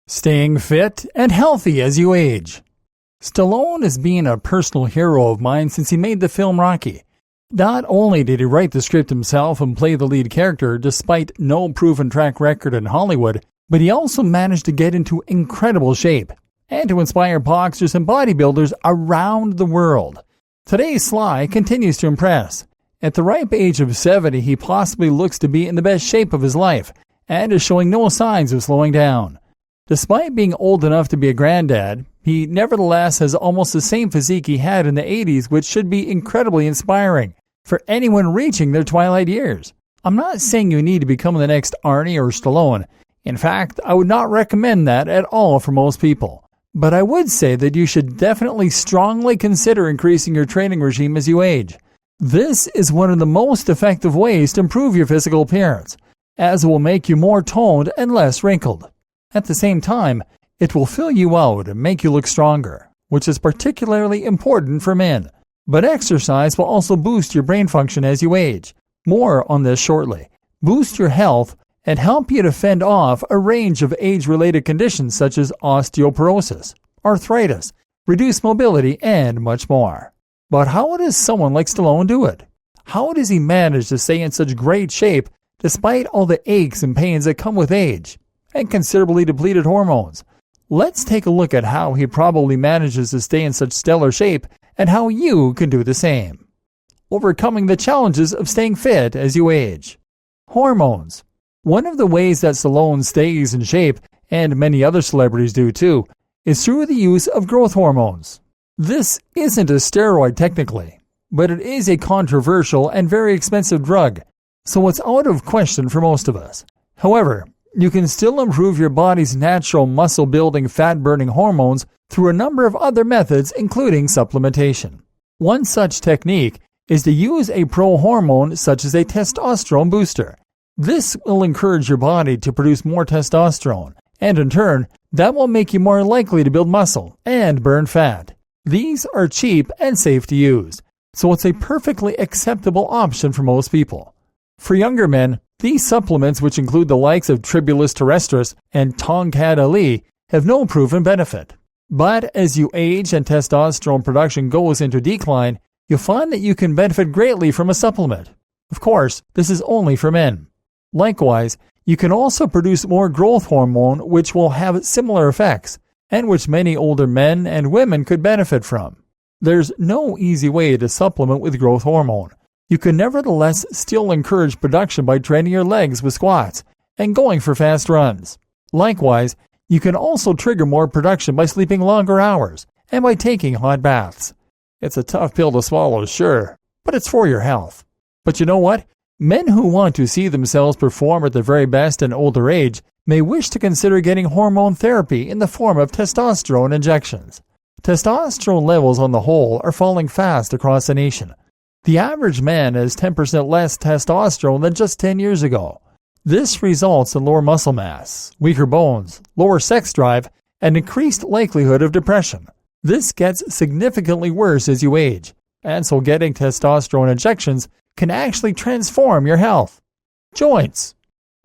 Staying fit and healthy as you age. Stallone has been a personal hero of mine since he made the film Rocky. Not only did he write the script himself and play the lead character despite no proven track record in Hollywood, but he also managed to get into incredible shape and to inspire boxers and bodybuilders around the world. Today, Sly continues to impress. At the ripe age of 70, he possibly looks to be in the best shape of his life and is showing no signs of slowing down. Despite being old enough to be a granddad, he nevertheless has almost the same physique he had in the 80s, which should be incredibly inspiring for anyone reaching their twilight years. I'm not saying you need to become the next Arnie or Stallone. In fact, I would not recommend that at all for most people. But I would say that you should definitely strongly consider increasing your training regime as you age. This is one of the most effective ways to improve your physical appearance, as it will make you more toned and less wrinkled. At the same time, it will fill you out and make you look stronger, which is particularly important for men. But exercise will also boost your brain function as you age. More on this shortly. Boost your health and help you to fend off a range of age-related conditions such as osteoporosis, arthritis, reduced mobility, and much more. But how does someone like Stallone do it? How does he manage to stay in such great shape despite all the aches and pains that come with age and considerably depleted hormones? Let's take a look at how he probably manages to stay in such stellar shape and how you can do the same. Overcoming the challenges of staying fit as you age. Hormones. One of the ways that Stallone stays in shape, and many other celebrities do too, is through the use of growth hormones. This isn't a steroid technically, but it is a controversial and very expensive drug, so it's out of question for most of us. However, you can still improve your body's natural muscle-building, fat-burning hormones through a number of other methods, including supplementation. One such technique is to use a pro-hormone such as a testosterone booster. This will encourage your body to produce more testosterone, and in turn, that will make you more likely to build muscle and burn fat. These are cheap and safe to use, so it's a perfectly acceptable option for most people. For younger men, these supplements, which include the likes of Tribulus terrestris and Tongkat Ali, have no proven benefit. But as you age and testosterone production goes into decline, you'll find that you can benefit greatly from a supplement. Of course, this is only for men. Likewise, you can also produce more growth hormone, which will have similar effects, and which many older men and women could benefit from. There's no easy way to supplement with growth hormone. You can nevertheless still encourage production by training your legs with squats and going for fast runs. Likewise, you can also trigger more production by sleeping longer hours and by taking hot baths. It's a tough pill to swallow, sure, but it's for your health. But you know what? Men who want to see themselves perform at their very best in older age may wish to consider getting hormone therapy in the form of testosterone injections. Testosterone levels on the whole are falling fast across the nation. The average man has 10% less testosterone than just 10 years ago. This results in lower muscle mass, weaker bones, lower sex drive, and increased likelihood of depression. This gets significantly worse as you age, and so getting testosterone injections can actually transform your health. Joints.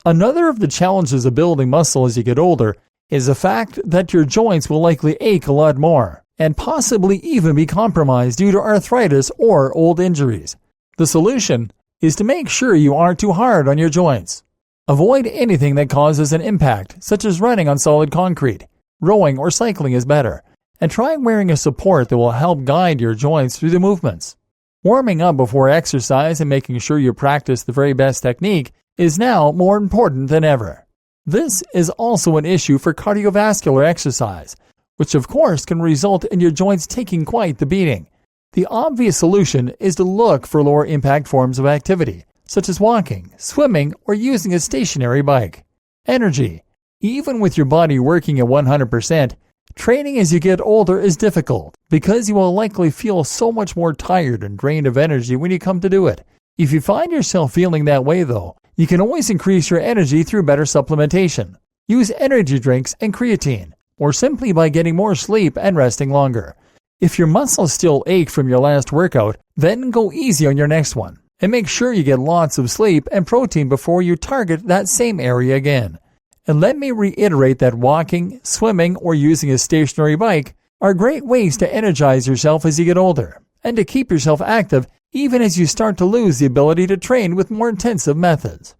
Another of the challenges of building muscle as you get older is the fact that your joints will likely ache a lot more and possibly even be compromised due to arthritis or old injuries. The solution is to make sure you aren't too hard on your joints. Avoid anything that causes an impact, such as running on solid concrete. Rowing or cycling is better, and try wearing a support that will help guide your joints through the movements. Warming up before exercise and making sure you practice the very best technique is now more important than ever. This is also an issue for cardiovascular exercise, which of course can result in your joints taking quite the beating. The obvious solution is to look for lower impact forms of activity, such as walking, swimming, or using a stationary bike. Energy. Even with your body working at 100%, training as you get older is difficult because you will likely feel so much more tired and drained of energy when you come to do it. If you find yourself feeling that way though, you can always increase your energy through better supplementation. Use energy drinks and creatine, or simply by getting more sleep and resting longer. If your muscles still ache from your last workout, then go easy on your next one, and make sure you get lots of sleep and protein before you target that same area again. And let me reiterate that walking, swimming, or using a stationary bike are great ways to energize yourself as you get older, and to keep yourself active even as you start to lose the ability to train with more intensive methods.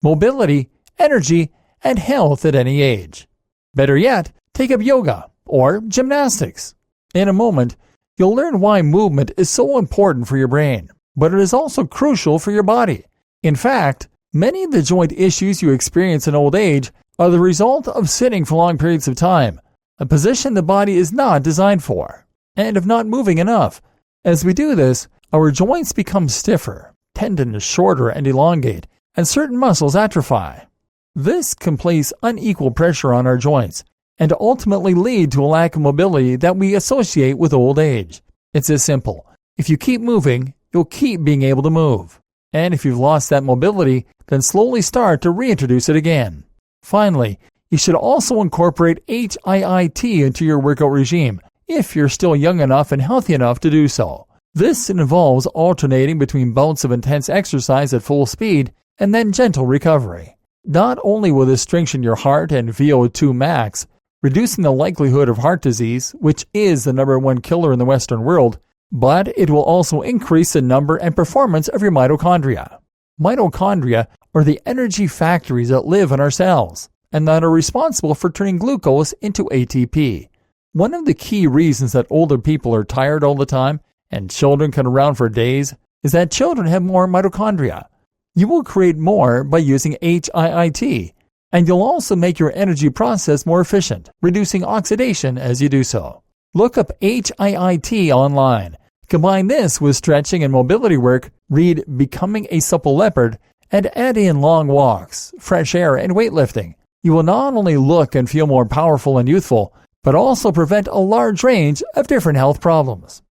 Mobility, energy, and health at any age. Better yet, take up yoga or gymnastics. In a moment, you'll learn why movement is so important for your brain, but it is also crucial for your body. In fact, many of the joint issues you experience in old age are the result of sitting for long periods of time, a position the body is not designed for, and of not moving enough. As we do this, our joints become stiffer, tendons shorter and elongate, and certain muscles atrophy. This can place unequal pressure on our joints and ultimately lead to a lack of mobility that we associate with old age. It's as simple. If you keep moving, you'll keep being able to move. And if you've lost that mobility, then slowly start to reintroduce it again. Finally, you should also incorporate HIIT into your workout regime if you're still young enough and healthy enough to do so. This involves alternating between bouts of intense exercise at full speed and then gentle recovery. Not only will this strengthen your heart and VO2 max, reducing the likelihood of heart disease, which is the #1 killer in the Western world, but it will also increase the number and performance of your mitochondria. Mitochondria are the energy factories that live in our cells and that are responsible for turning glucose into ATP. One of the key reasons that older people are tired all the time and children can run around for days is that children have more mitochondria. You will create more by using HIIT, and you'll also make your energy process more efficient, reducing oxidation as you do so. Look up HIIT online. Combine this with stretching and mobility work, read Becoming a Supple Leopard, and add in long walks, fresh air, and weightlifting. You will not only look and feel more powerful and youthful, but also prevent a large range of different health problems.